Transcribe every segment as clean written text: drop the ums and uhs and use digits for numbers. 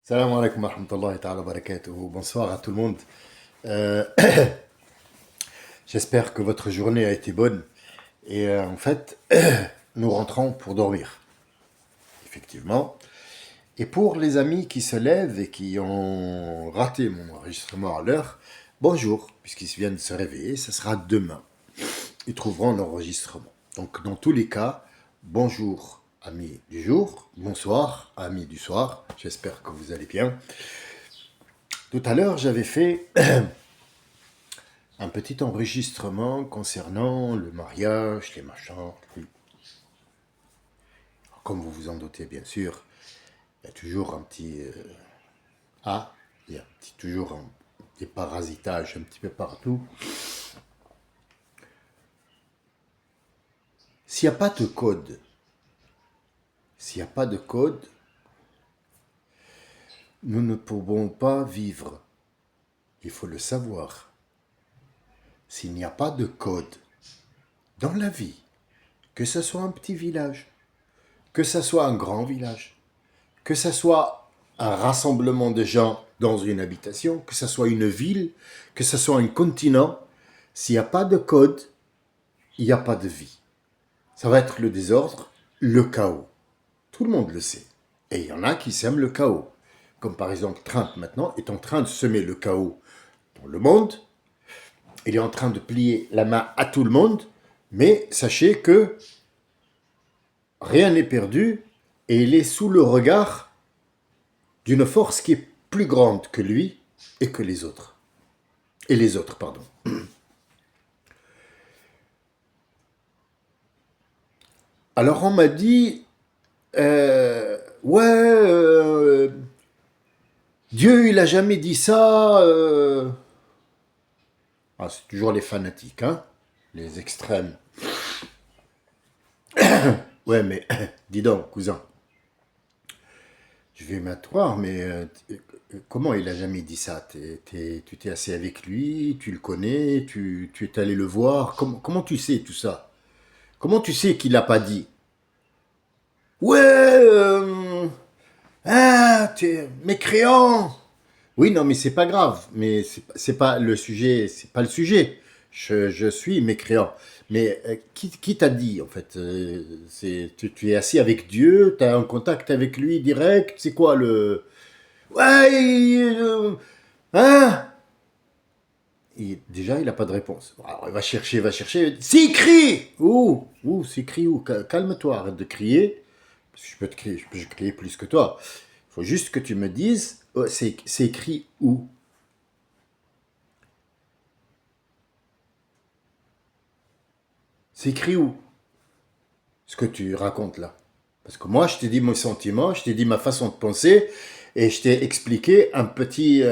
Salam alaikum wa rahmatullahi ta'ala wa barakatuhu. Bonsoir à tout le monde. Euh, J'espère que votre journée a été bonne. En fait, nous rentrons pour dormir, effectivement. Et pour les amis qui se lèvent et qui ont raté mon enregistrement à l'heure, bonjour, puisqu'ils viennent de se réveiller, ce sera demain. Ils trouveront l'enregistrement. Donc, dans tous les cas, bonjour, amis du jour, bonsoir, amis du soir. J'espère que vous allez bien. Tout à l'heure, j'avais fait un petit enregistrement concernant le mariage, les machins. Comme vous vous en doutez, bien sûr, il y a toujours un petit... il y a toujours un petit parasitage un petit peu partout. S'il n'y a pas de code, s'il n'y a pas de code, nous ne pourrons pas vivre. Il faut le savoir. S'il n'y a pas de code dans la vie, que ce soit un petit village, que ce soit un grand village, que ce soit un rassemblement de gens dans une habitation, que ce soit une ville, que ce soit un continent, s'il n'y a pas de code, il n'y a pas de vie. Ça va être le désordre, le chaos. Tout le monde le sait. Et il y en a qui sèment le chaos. Comme par exemple Trump maintenant est en train de semer le chaos dans le monde. Il est en train de plier la main à tout le monde. Mais sachez que rien n'est perdu et il est sous le regard d'une force qui est plus grande que lui et que les autres. Et les autres, pardon. Alors on m'a dit, ouais, Dieu il a jamais dit ça. Ah, c'est toujours les fanatiques, hein, les extrêmes. Ouais, mais dis donc, cousin, je vais m'asseoir, mais comment il a jamais dit ça? Tu t'es assis avec lui, tu le connais, tu es allé le voir. Comment tu sais tout ça? Comment tu sais qu'il l'a pas dit? Ouais, t'es mécréant. Oui, non, mais c'est pas grave. Mais c'est pas le sujet. C'est pas le sujet. Je suis mécréant. Mais qui t'a dit, en fait tu es assis avec Dieu, tu as un contact avec lui direct. C'est quoi le. Ouais, hein? Déjà, il n'a pas de réponse. Alors, il va chercher. C'est écrit! Ouh, c'est écrit où? Calme-toi, arrête de crier. Parce que je peux crier plus que toi. Il faut juste que tu me dises, c'est écrit où? C'est écrit où? Ce que tu racontes là. Parce que moi, je t'ai dit mon sentiment, je t'ai dit ma façon de penser, et je t'ai expliqué un petit,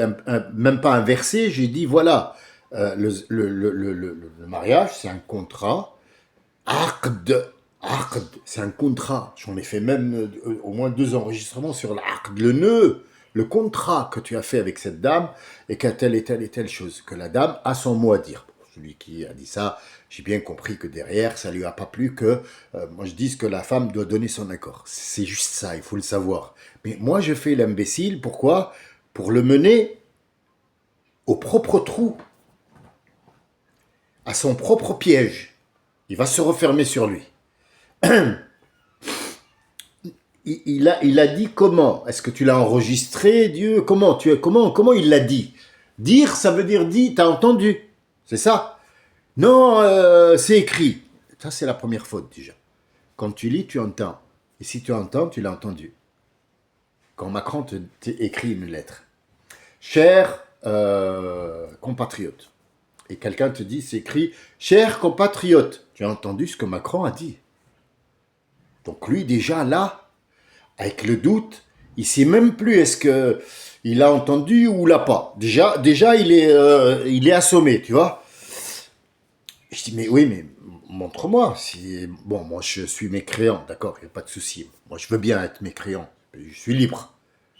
même pas un verset, j'ai dit voilà, le mariage, c'est un contrat, aqd, aqd, c'est un contrat. J'en ai fait même au moins 2 enregistrements sur l'aqd, le nœud, le contrat que tu as fait avec cette dame, et qu'à telle et telle chose, que la dame a son mot à dire. Celui qui a dit ça, j'ai bien compris que derrière, ça lui a pas plu que moi je dise que la femme doit donner son accord. C'est juste ça, il faut le savoir. Mais moi je fais l'imbécile, pourquoi? Pour le mener au propre trou, à son propre piège. Il va se refermer sur lui. Il a dit comment? Est-ce que tu l'as enregistré, Dieu? Comment il l'a dit? Dire, ça veut dire dit, t'as entendu. C'est ça? Non, c'est écrit. Ça, c'est la première faute déjà. Quand tu lis, tu entends. Et si tu entends, tu l'as entendu. Quand Macron écrit une lettre. Cher compatriote. Et quelqu'un te dit, c'est écrit, cher compatriote. Tu as entendu ce que Macron a dit. Donc lui, déjà là, avec le doute, il sait même plus est-ce que il a entendu ou l'a pas. Déjà il est assommé, tu vois. Je dis, mais oui, mais montre-moi. Si... Bon, moi, je suis mécréant, d'accord, il n'y a pas de souci. Moi, je veux bien être mécréant. Je suis libre.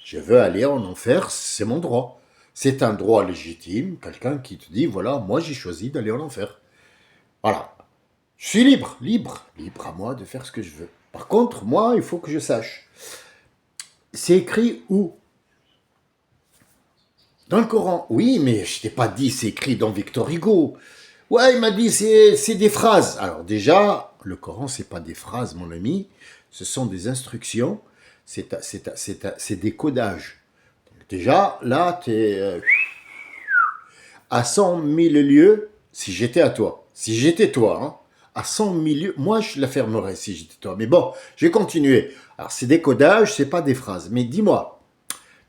Je veux aller en enfer, c'est mon droit. C'est un droit légitime, quelqu'un qui te dit, voilà, moi, j'ai choisi d'aller en enfer. Voilà. Je suis libre à moi de faire ce que je veux. Par contre, moi, il faut que je sache. C'est écrit où? Dans le Coran, oui, mais je t'ai pas dit c'est écrit dans Victor Hugo. Ouais, il m'a dit c'est des phrases. Alors déjà, le Coran, c'est pas des phrases, mon ami. Ce sont des instructions. C'est des codages. Déjà, là, tu es à 100 000 lieues si j'étais à toi. Si j'étais toi, hein, à 100 000 lieues, moi, je la fermerais si j'étais toi. Mais bon, je vais continuer. Alors, c'est des codages, c'est pas des phrases. Mais dis-moi,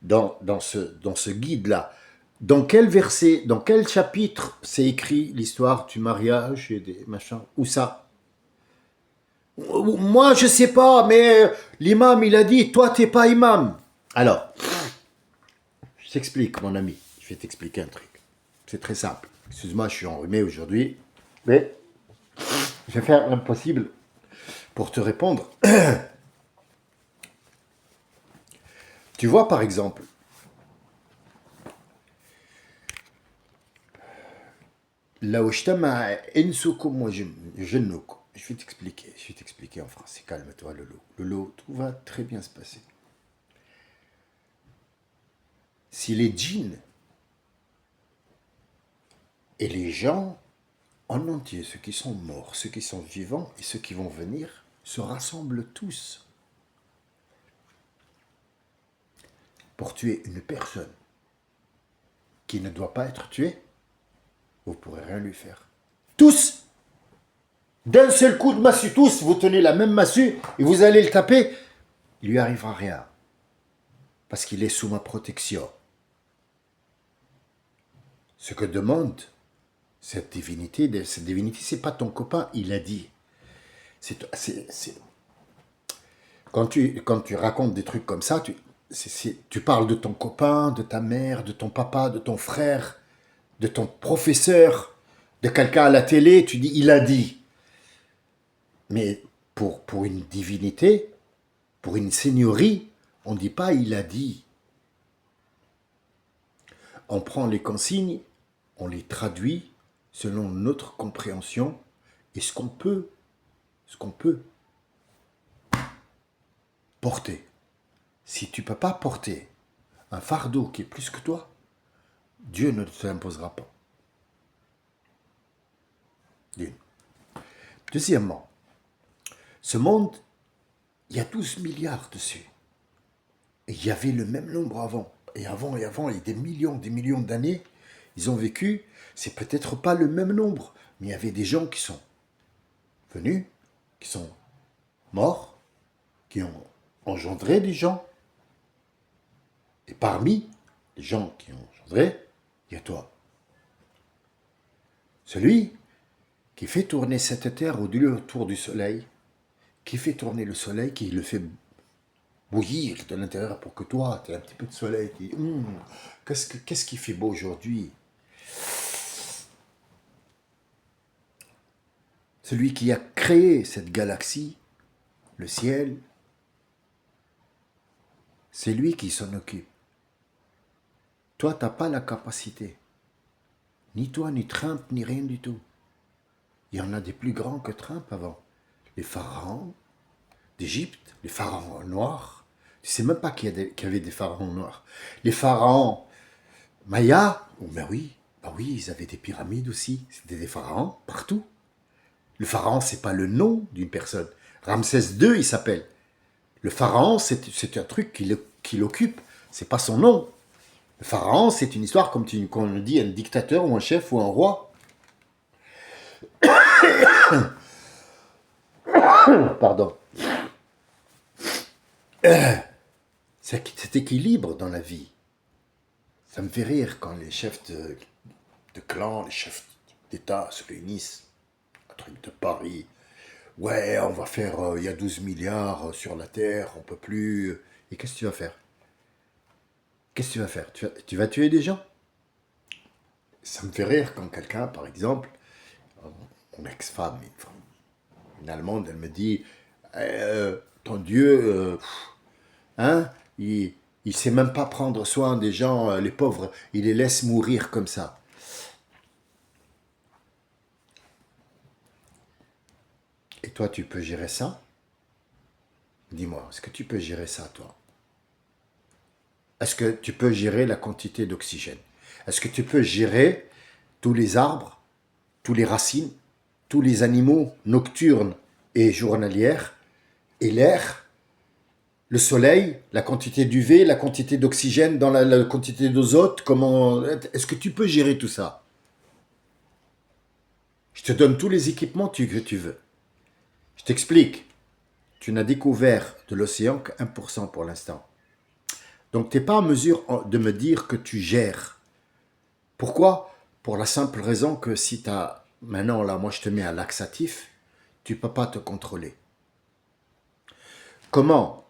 dans ce guide-là, dans quel verset, dans quel chapitre c'est écrit l'histoire du mariage et des machins? Où ça? Moi, je sais pas, mais l'imam, il a dit, toi, t'es pas imam. Alors, je t'explique, mon ami. Je vais t'expliquer un truc. C'est très simple. Excuse-moi, je suis enrhumé aujourd'hui. Mais je vais faire l'impossible pour te répondre. Tu vois, par exemple, là où je je vais t'expliquer en français. Calme-toi, Lolo. Lolo, tout va très bien se passer. Si les djinns et les gens en entier, ceux qui sont morts, ceux qui sont vivants et ceux qui vont venir, se rassemblent tous pour tuer une personne qui ne doit pas être tuée, vous ne pourrez rien lui faire. Tous, d'un seul coup de massue, tous, vous tenez la même massue et vous allez le taper, il lui arrivera rien. Parce qu'il est sous ma protection. Ce que demande cette divinité, c'est pas ton copain, il a dit. Quand tu racontes des trucs comme ça, tu parles de ton copain, de ta mère, de ton papa, de ton frère, de ton professeur, de quelqu'un à la télé, tu dis il a dit. Mais pour une divinité, pour une seigneurie, on ne dit pas il a dit. On prend les consignes, on les traduit selon notre compréhension et ce qu'on peut porter. Si tu ne peux pas porter un fardeau qui est plus que toi, Dieu ne te l'imposera pas. D'une. Deuxièmement, ce monde, il y a 12 milliards dessus. Et il y avait le même nombre avant. Et avant, il y a des millions d'années, ils ont vécu. C'est peut-être pas le même nombre, mais il y avait des gens qui sont venus, qui sont morts, qui ont engendré des gens. Et parmi les gens qui ont engendré, il y a toi. Celui qui fait tourner cette terre autour du soleil, qui fait tourner le soleil, qui le fait bouillir de l'intérieur pour que toi, tu aies un petit peu de soleil, tu dis, qu'est-ce qui fait beau aujourd'hui? Celui qui a créé cette galaxie, le ciel, c'est lui qui s'en occupe. Toi, tu n'as pas la capacité. Ni toi, ni Trump, ni rien du tout. Il y en a des plus grands que Trump avant. Les pharaons d'Égypte, les pharaons noirs. Tu sais même pas qu'il y avait des pharaons noirs. Les pharaons mayas, bah oui, ils avaient des pyramides aussi. C'était des pharaons partout. Le pharaon, c'est pas le nom d'une personne. Ramsès II, il s'appelle. Le pharaon, c'est un truc qui l'occupe. C'est pas son nom. Le pharaon, c'est une histoire comme quand on dit un dictateur ou un chef ou un roi. Pardon. Cet équilibre dans la vie. Ça me fait rire quand les chefs de clan, les chefs d'État se réunissent. Un truc de Paris. Ouais, on va faire, il y a 12 milliards sur la Terre, on peut plus. Et qu'est-ce que tu vas faire? Qu'est-ce que tu vas faire? Tu vas tuer des gens? Ça me fait rire quand quelqu'un, par exemple, mon ex-femme, une Allemande, elle me dit, ton Dieu, hein, il sait même pas prendre soin des gens, les pauvres, il les laisse mourir comme ça. Et toi, tu peux gérer ça? Dis-moi, est-ce que tu peux gérer ça, toi? Est-ce que tu peux gérer la quantité d'oxygène? Est-ce que tu peux gérer tous les arbres, tous les racines, tous les animaux nocturnes et journalières, et l'air, le soleil, la quantité d'UV, la quantité d'oxygène dans la quantité d'azote, comment est-ce que tu peux gérer tout ça? Je te donne tous les équipements que tu veux. Je t'explique. Tu n'as découvert de l'océan que 1% pour l'instant. Donc, tu n'es pas en mesure de me dire que tu gères. Pourquoi? Pour la simple raison que si tu as... Maintenant, là, moi, je te mets un laxatif, tu ne peux pas te contrôler. Comment?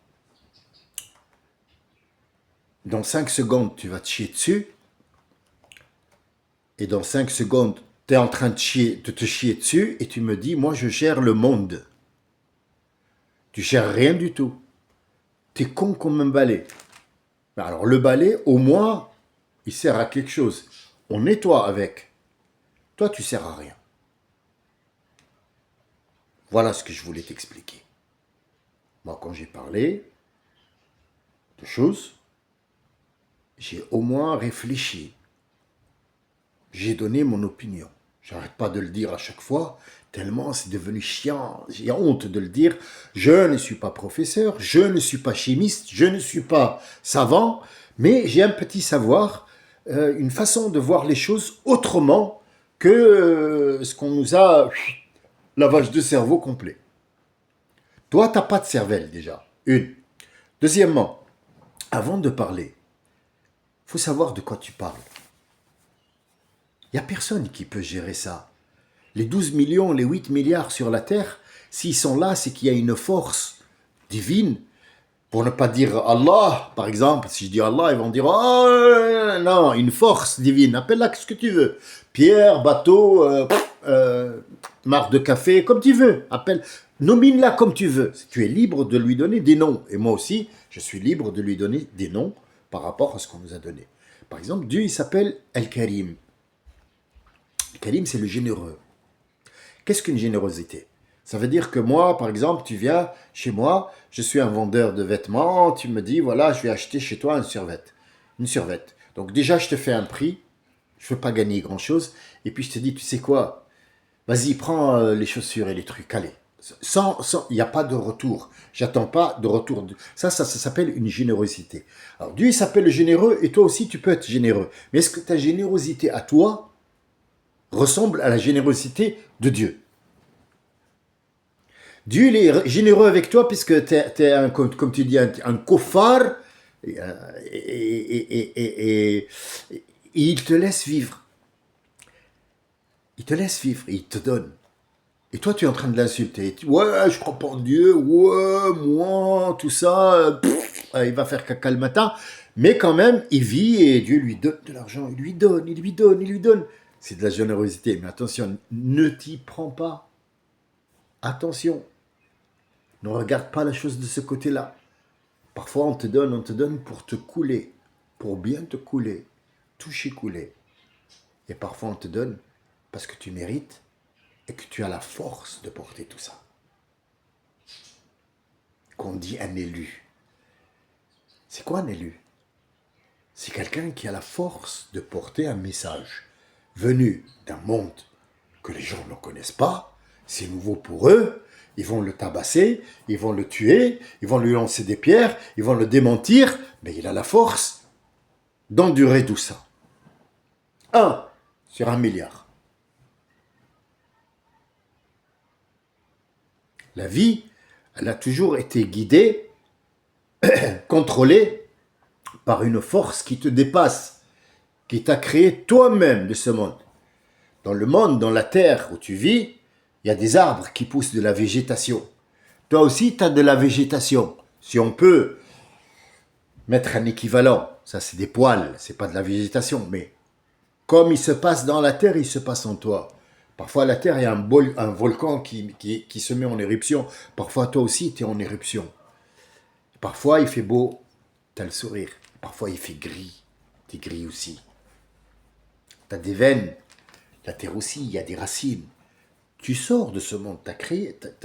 Dans 5 secondes, tu vas te chier dessus. Et dans 5 secondes, tu es en train de te chier dessus. Et tu me dis, moi, je gère le monde. Tu gères rien du tout. Tu es con comme un balai. Alors, le balai, au moins, il sert à quelque chose. On nettoie avec. Toi, tu sers à rien. Voilà ce que je voulais t'expliquer. Moi, quand j'ai parlé de choses, j'ai au moins réfléchi. J'ai donné mon opinion. J'arrête pas de le dire à chaque fois, tellement c'est devenu chiant. J'ai honte de le dire. Je ne suis pas professeur, je ne suis pas chimiste, je ne suis pas savant, mais j'ai un petit savoir, une façon de voir les choses autrement que ce qu'on nous a... lavage de cerveau complet. Toi, tu n'as pas de cervelle déjà. Une. Deuxièmement, avant de parler, il faut savoir de quoi tu parles. Il n'y a personne qui peut gérer ça. Les 12 millions, les 8 milliards sur la Terre, s'ils sont là, c'est qu'il y a une force divine. Pour ne pas dire Allah, par exemple, si je dis Allah, ils vont dire oh non, une force divine, appelle-la ce que tu veux. Pierre, bateau, marque de café, comme tu veux. Nomine-la comme tu veux. Tu es libre de lui donner des noms. Et moi aussi, je suis libre de lui donner des noms par rapport à ce qu'on nous a donné. Par exemple, Dieu, il s'appelle Al-Karim. Al-Karim, c'est le généreux. Qu'est-ce qu'une générosité? Ça veut dire que moi, par exemple, tu viens chez moi, je suis un vendeur de vêtements, tu me dis, voilà, je vais acheter chez toi une survette. Donc déjà, je te fais un prix, je ne veux pas gagner grand-chose, et puis je te dis, tu sais quoi, vas-y, prends les chaussures et les trucs, allez. Il n'y a pas de retour. J'attends pas de retour. Ça s'appelle une générosité. Alors Dieu, il s'appelle le généreux, et toi aussi, tu peux être généreux. Mais est-ce que ta générosité à toi ressemble à la générosité de Dieu? Dieu il est généreux avec toi puisque tu es, comme tu dis, un kofar et il te laisse vivre. Il te laisse vivre et il te donne. Et toi, tu es en train de l'insulter. Ouais, je crois pas en Dieu, ouais, moi, tout ça, il va faire caca le matin. Mais quand même, il vit et Dieu lui donne de l'argent. Il lui donne, il lui donne, il lui donne. C'est de la générosité. Mais attention, ne t'y prends pas. Attention. Ne regarde pas la chose de ce côté-là. Parfois, on te donne pour te couler, pour bien te couler, toucher couler. Et parfois, on te donne parce que tu mérites et que tu as la force de porter tout ça. Qu'on dit un élu. C'est quoi un élu? C'est quelqu'un qui a la force de porter un message venu d'un monde que les gens ne connaissent pas, c'est nouveau pour eux. Ils vont le tabasser, ils vont le tuer, ils vont lui lancer des pierres, ils vont le démentir, mais il a la force d'endurer tout ça. 1 sur 1 milliard. La vie, elle a toujours été guidée, contrôlée par une force qui te dépasse, qui t'a créé toi-même de ce monde. Dans le monde, dans la terre où tu vis, il y a des arbres qui poussent de la végétation. Toi aussi, tu as de la végétation. Si on peut mettre un équivalent, ça c'est des poils, c'est pas de la végétation, mais comme il se passe dans la terre, il se passe en toi. Parfois, la terre, il y a un volcan qui se met en éruption. Parfois, toi aussi, tu es en éruption. Parfois, il fait beau, tu as le sourire. Parfois, il fait gris, tu es gris aussi. Tu as des veines, la terre aussi, il y a des racines. Tu sors de ce monde, tu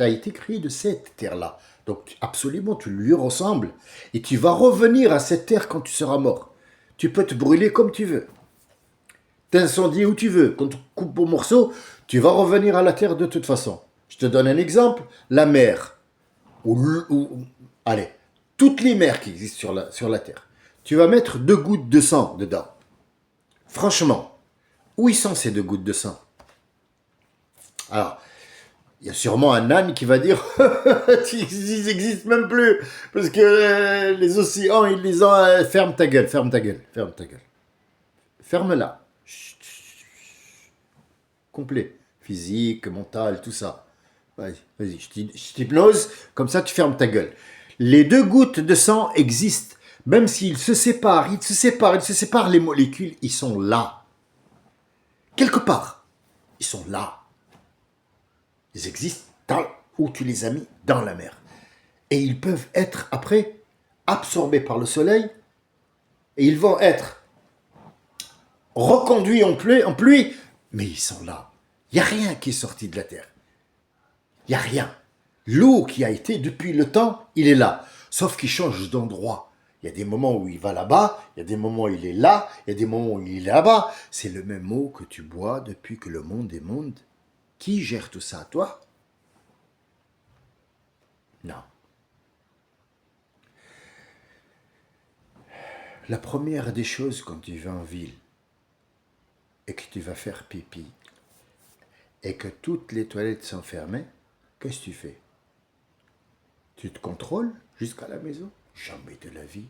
as été créé de cette terre-là. Donc, absolument, tu lui ressembles. Et tu vas revenir à cette terre quand tu seras mort. Tu peux te brûler comme tu veux. t'incendies où tu veux, qu'on te coupe au morceau, tu vas revenir à la terre de toute façon. Je te donne un exemple, la mer, allez, toutes les mers qui existent sur la terre. Tu vas mettre 2 gouttes de sang dedans. Franchement, où ils sont ces 2 gouttes de sang? Alors, il y a sûrement un âne qui va dire ils n'existent même plus parce que les océans, ils les ont. Ferme ta gueule, ferme ta gueule, ferme ta gueule. Ferme-la. Complet. Physique, mental, tout ça. Vas-y, vas-y, je t'hypnose, comme ça tu fermes ta gueule. Les 2 gouttes de sang existent, même s'ils se séparent, les molécules, ils sont là. Quelque part, ils sont là. Ils existent où tu les as mis dans la mer. Et ils peuvent être, après, absorbés par le soleil, et ils vont être reconduits en pluie, mais ils sont là. Il n'y a rien qui est sorti de la terre. Il n'y a rien. L'eau qui a été depuis le temps, il est là. Sauf qu'il change d'endroit. Il y a des moments où il va là-bas, il y a des moments où il est là, il y a des moments où il est là-bas. C'est le même eau que tu bois depuis que le monde est monde. Qui gère tout ça, toi? Non. La première des choses quand tu vas en ville et que tu vas faire pipi et que toutes les toilettes sont fermées, qu'est-ce que tu fais? Tu te contrôles jusqu'à la maison? Jamais de la vie.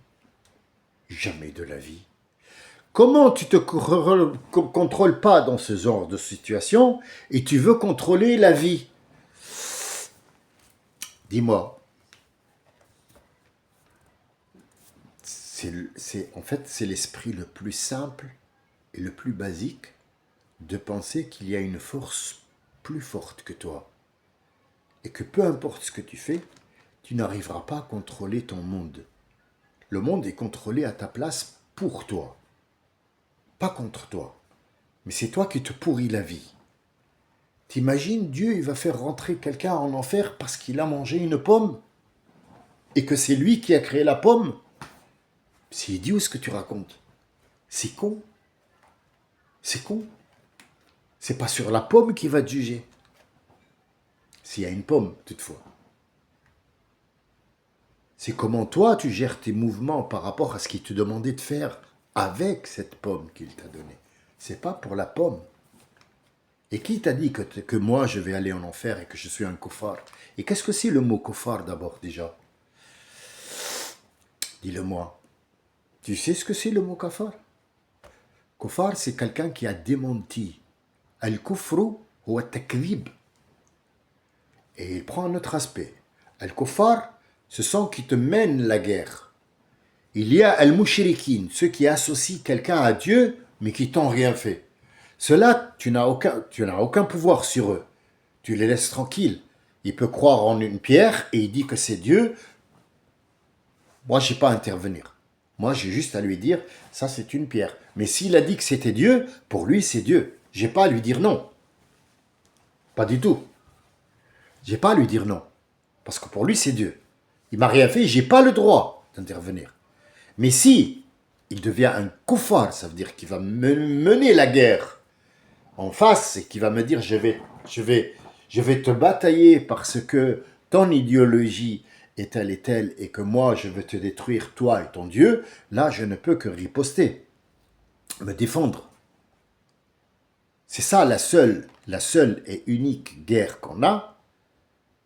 Jamais de la vie. Comment tu te contrôles pas dans ce genre de situation et tu veux contrôler la vie? Dis-moi. En fait, c'est l'esprit le plus simple et le plus basique de penser qu'il y a une force plus forte que toi. Et que peu importe ce que tu fais, tu n'arriveras pas à contrôler ton monde. Le monde est contrôlé à ta place pour toi. Pas contre toi. Mais c'est toi qui te pourris la vie. T'imagines, Dieu, il va faire rentrer quelqu'un en enfer parce qu'il a mangé une pomme? Et que c'est lui qui a créé la pomme? C'est idiot ce que tu racontes. C'est con. C'est con. C'est pas sur la pomme qu'il va te juger. S'il y a une pomme, toutefois. C'est comment toi, tu gères tes mouvements par rapport à ce qu'il te demandait de faire avec cette pomme qu'il t'a donnée. C'est pas pour la pomme. Et qui t'a dit que moi, je vais aller en enfer et que je suis un kofar? Et qu'est-ce que c'est le mot kofar d'abord, déjà? Dis-le-moi. Tu sais ce que c'est le mot kafar? Kofar, c'est quelqu'un qui a démenti. Al-kufru huwa takdhib. Et il prend un autre aspect. Al-kufar, ce sont qui te mènent la guerre. Il y a al-mushrikin, ceux qui associent quelqu'un à Dieu, mais qui t'ont rien fait. Ceux-là, tu n'as aucun pouvoir sur eux. Tu les laisses tranquilles. Il peut croire en une pierre et il dit que c'est Dieu. Moi, je n'ai pas à intervenir. Moi, j'ai juste à lui dire, ça c'est une pierre. Mais s'il a dit que c'était Dieu, pour lui c'est Dieu. J'ai pas à lui dire non. Pas du tout. J'ai pas à lui dire non. Parce que pour lui c'est Dieu. Il m'a rien fait, j'ai pas le droit d'intervenir. Mais si il devient un koufar, ça veut dire qu'il va mener la guerre en face et qu'il va me dire je vais te batailler parce que ton idéologie est telle et que moi je veux te détruire toi et ton Dieu, là je ne peux que riposter, me défendre. C'est ça la seule et unique guerre qu'on a,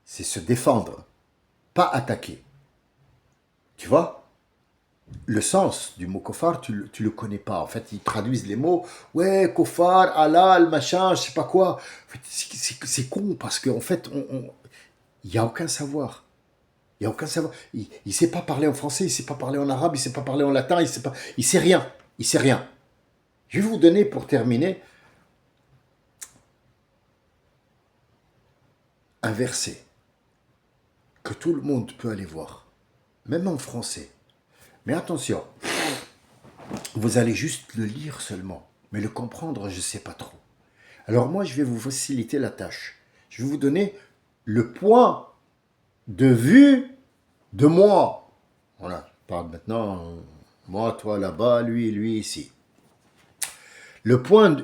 c'est se défendre, pas attaquer. Tu vois? Le sens du mot kofar, tu le connais pas. En fait, ils traduisent les mots, ouais, kofar, halal, machin, je sais pas quoi. En fait, c'est con parce qu'en fait, il n'y a aucun savoir. Il n'y a aucun savoir. Il ne sait pas parler en français, il ne sait pas parler en arabe, il ne sait pas parler en latin, il sait rien. Il sait rien. Je vais vous donner, pour terminer, un verset que tout le monde peut aller voir, même en français. Mais attention, vous allez juste le lire seulement, mais le comprendre, je ne sais pas trop. Alors moi, je vais vous faciliter la tâche. Je vais vous donner le point de vue de moi. Voilà, je parle maintenant, moi, toi là-bas, lui ici.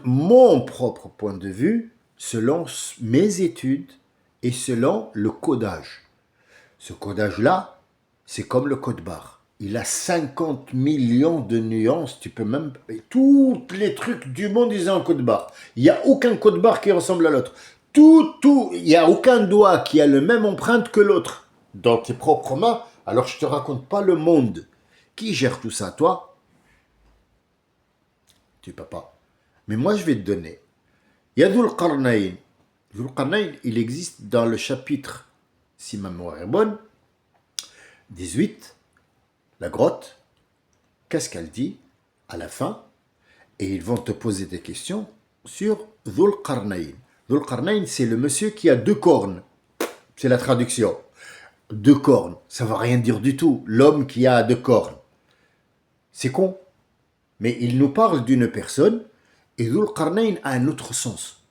Mon propre point de vue, selon mes études et selon le codage. Ce codage-là, c'est comme le code barre. Il a 50 millions de nuances. Tu peux même... Tous les trucs du monde, ils ont un code barre. Il n'y a aucun code barre qui ressemble à l'autre. Il n'y a aucun doigt qui a la même empreinte que l'autre. Dans tes propres mains, alors je ne te raconte pas le monde. Qui gère tout ça, toi? Tu ne peux pas. Mais moi, je vais te donner. Il y a Dhul Qarnayn. Dhul Qarnayn, il existe dans le chapitre, si ma mémoire est bonne, 18, la grotte. Qu'est-ce qu'elle dit à la fin? Et ils vont te poser des questions sur Dhul Qarnayn. Dhul Qarnayn, c'est le monsieur qui a deux cornes. C'est la traduction. Deux cornes, ça ne va rien dire du tout. L'homme qui a deux cornes. C'est con. Mais il nous parle d'une personne et Dhul Qarnayn a un autre sens.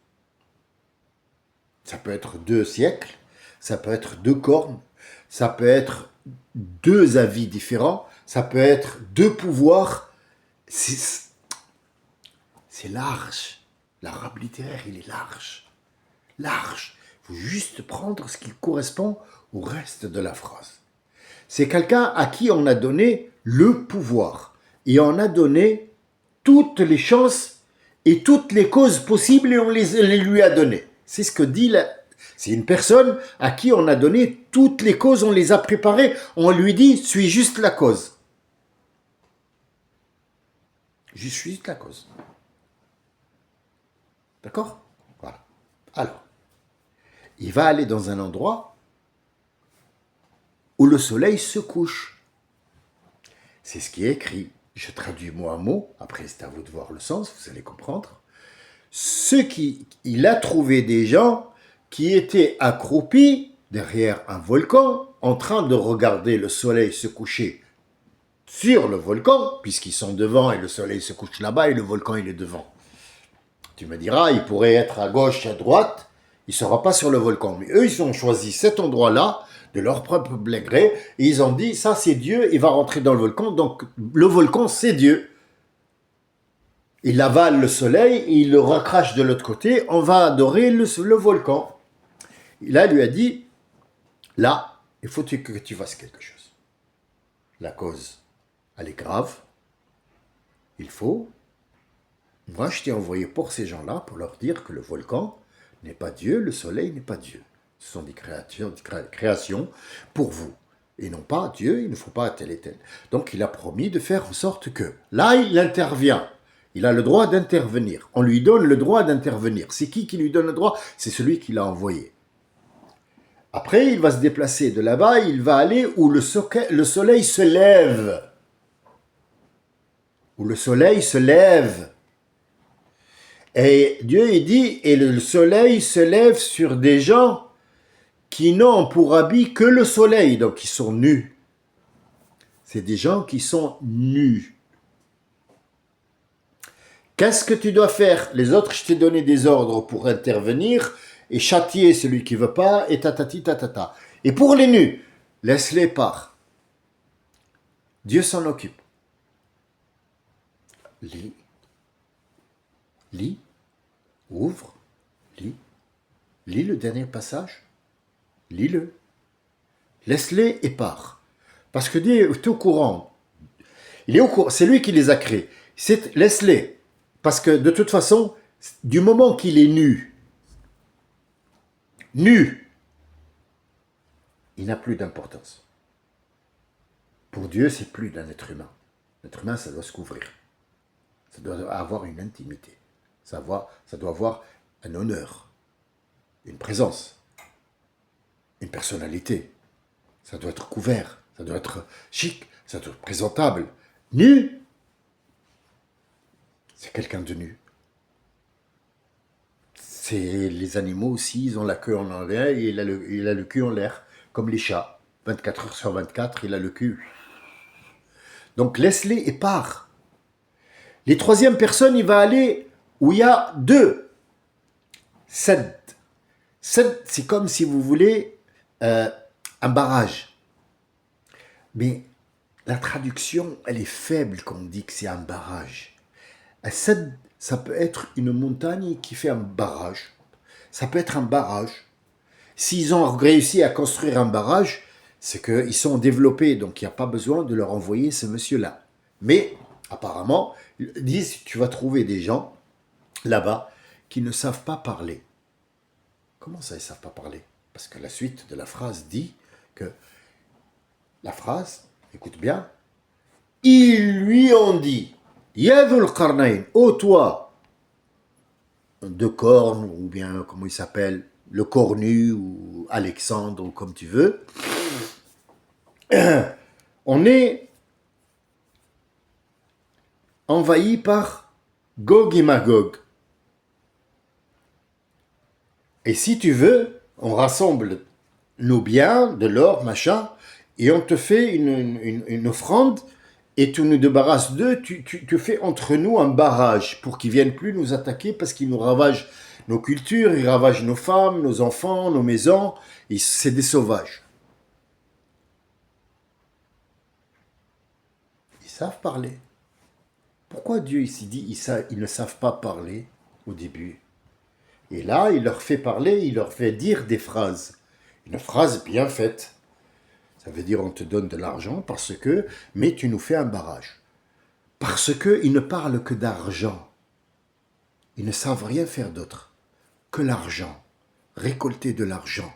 Ça peut être 2 siècles, ça peut être 2 cornes, ça peut être 2 avis différents, ça peut être 2 pouvoirs. C'est large. L'arabe littéraire, il est large. Large. Il faut juste prendre ce qui correspond au reste de la phrase. C'est quelqu'un à qui on a donné le pouvoir et on a donné toutes les chances et toutes les causes possibles et on les lui a données. C'est ce que dit c'est une personne à qui on a donné toutes les causes, on les a préparées, on lui dit, suis juste la cause. Je suis juste la cause. D'accord? Voilà. Alors, il va aller dans un endroit où le soleil se couche. C'est ce qui est écrit. Je traduis mot à mot, après c'est à vous de voir le sens, vous allez comprendre. Il a trouvé des gens qui étaient accroupis derrière un volcan, en train de regarder le soleil se coucher sur le volcan, puisqu'ils sont devant et le soleil se couche là-bas et le volcan il est devant. Tu me diras, il pourrait être à gauche et à droite, il ne sera pas sur le volcan. Mais eux, ils ont choisi cet endroit-là, de leur propre gré, et ils ont dit, ça c'est Dieu, il va rentrer dans le volcan, donc le volcan c'est Dieu. Il avale le soleil, il le recrache de l'autre côté, on va adorer le volcan. Là, il lui a dit, là, il faut que tu fasses quelque chose. La cause, elle est grave. Il faut. Moi, je t'ai envoyé pour ces gens-là, pour leur dire que le volcan n'est pas Dieu, le soleil n'est pas Dieu. Ce sont des créations pour vous. Et non pas Dieu, il ne faut pas tel et tel. Donc, il a promis de faire en sorte que, là, il intervient. Il a le droit d'intervenir. On lui donne le droit d'intervenir. C'est qui lui donne le droit? C'est celui qui l'a envoyé. Après, il va se déplacer de là-bas, il va aller où le soleil se lève. Où le soleil se lève. Et Dieu, il dit, et le soleil se lève sur des gens qui n'ont pour habit que le soleil, donc ils sont nus. C'est des gens qui sont nus. Qu'est-ce que tu dois faire? Les autres, je t'ai donné des ordres pour intervenir et châtier celui qui ne veut pas, et tatati tatata. Et pour les nus, laisse-les par. Dieu s'en occupe. Lis. Lis. Ouvre. Lis. Lis le dernier passage. Lis-le. Laisse-les et pars. Parce que Dieu est au courant. Il est au courant. C'est lui qui les a créés. Laisse-les. Parce que de toute façon, du moment qu'il est nu, il n'a plus d'importance. Pour Dieu, c'est plus d'un être humain. L'être humain, ça doit se couvrir. Ça doit avoir une intimité. Ça doit avoir un honneur, une présence, une personnalité. Ça doit être couvert, ça doit être chic, ça doit être présentable. Nu, c'est quelqu'un de nu. C'est les animaux aussi, ils ont la queue en l'air et il a le cul en l'air, comme les chats. 24 heures sur 24, il a le cul. Donc laisse-les et pars. Les troisième personnes, il va aller où il y a 2. Sad. Sad, c'est comme si vous voulez un barrage. Mais la traduction, elle est faible quand on dit que c'est un barrage. Sad, ça peut être une montagne qui fait un barrage. Ça peut être un barrage. S'ils ont réussi à construire un barrage, c'est qu'ils sont développés, donc il n'y a pas besoin de leur envoyer ce monsieur-là. Mais apparemment, ils disent, tu vas trouver des gens là-bas qui ne savent pas parler. Comment ça, ils ne savent pas parler? Parce que la suite de la phrase dit que la phrase, écoute bien, ils lui ont dit, Ya Dhul Qarnayn, ô toi, de corne, ou bien, comment il s'appelle, le cornu, ou Alexandre, ou comme tu veux, on est envahi par Gog et Magog. Et si tu veux, on rassemble nos biens, de l'or, machin, et on te fait une offrande, et tu nous débarrasses d'eux, tu fais entre nous un barrage pour qu'ils ne viennent plus nous attaquer parce qu'ils nous ravagent nos cultures, ils ravagent nos femmes, nos enfants, nos maisons, c'est des sauvages. Ils savent parler. Pourquoi Dieu ici dit ils ne savent pas parler au début? Et là, il leur fait parler, il leur fait dire des phrases. Une phrase bien faite. Ça veut dire on te donne de l'argent parce que, mais tu nous fais un barrage. Parce qu'ils ne parlent que d'argent. Ils ne savent rien faire d'autre que l'argent. Récolter de l'argent.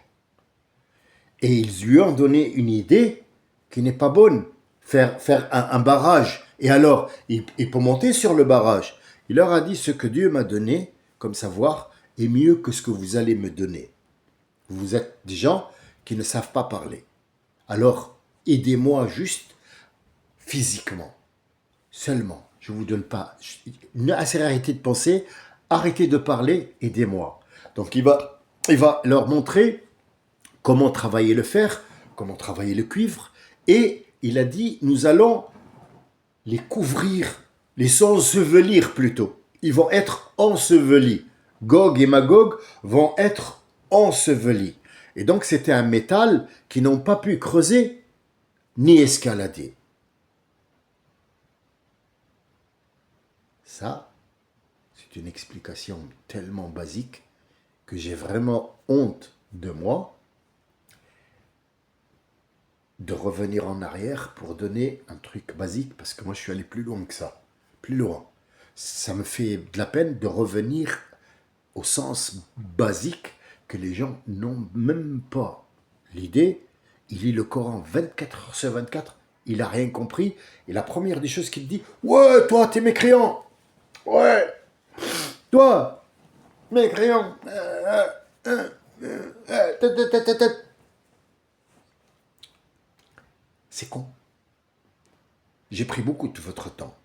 Et ils lui ont donné une idée qui n'est pas bonne. Faire un barrage. Et alors, il peut monter sur le barrage. Il leur a dit ce que Dieu m'a donné comme savoir est mieux que ce que vous allez me donner. Vous êtes des gens qui ne savent pas parler. Alors, aidez-moi juste physiquement. Seulement. Je ne vous donne pas. Arrêtez de penser, arrêtez de parler, aidez-moi. Donc, il va leur montrer comment travailler le fer, comment travailler le cuivre. Et il a dit, nous allons les couvrir, les ensevelir plutôt. Ils vont être ensevelis. Gog et Magog vont être ensevelis. Et donc c'était un métal qu'ils n'ont pas pu creuser ni escalader. Ça, c'est une explication tellement basique que j'ai vraiment honte de moi de revenir en arrière pour donner un truc basique parce que moi je suis allé plus loin que ça. Plus loin. Ça me fait de la peine de revenir au sens basique que les gens n'ont même pas. L'idée, il lit le Coran 24 heures sur 24, il n'a rien compris, et la première des choses qu'il dit, ouais, toi, t'es mécréant, ouais, toi, mécréant, c'est con. J'ai pris beaucoup de votre temps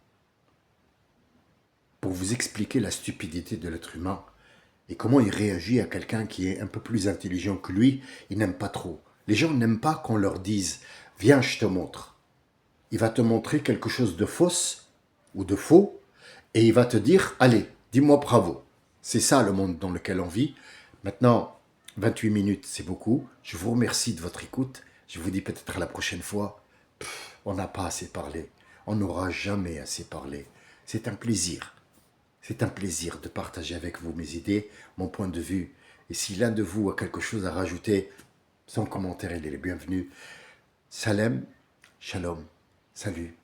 pour vous expliquer la stupidité de l'être humain et comment il réagit à quelqu'un qui est un peu plus intelligent que lui. Il n'aime pas trop. Les gens n'aiment pas qu'on leur dise « Viens, je te montre ». Il va te montrer quelque chose de fausse ou de faux et il va te dire « Allez, dis-moi bravo ». C'est ça le monde dans lequel on vit. Maintenant, 28 minutes, c'est beaucoup. Je vous remercie de votre écoute. Je vous dis peut-être à la prochaine fois. On n'a pas assez parlé. On n'aura jamais assez parlé. C'est un plaisir. C'est un plaisir de partager avec vous mes idées, mon point de vue. Et si l'un de vous a quelque chose à rajouter, son commentaire, il est le bienvenu. Salam, shalom, salut,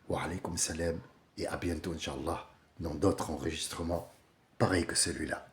wa alaykoum salam, et à bientôt, Inch'Allah, dans d'autres enregistrements pareils que celui-là.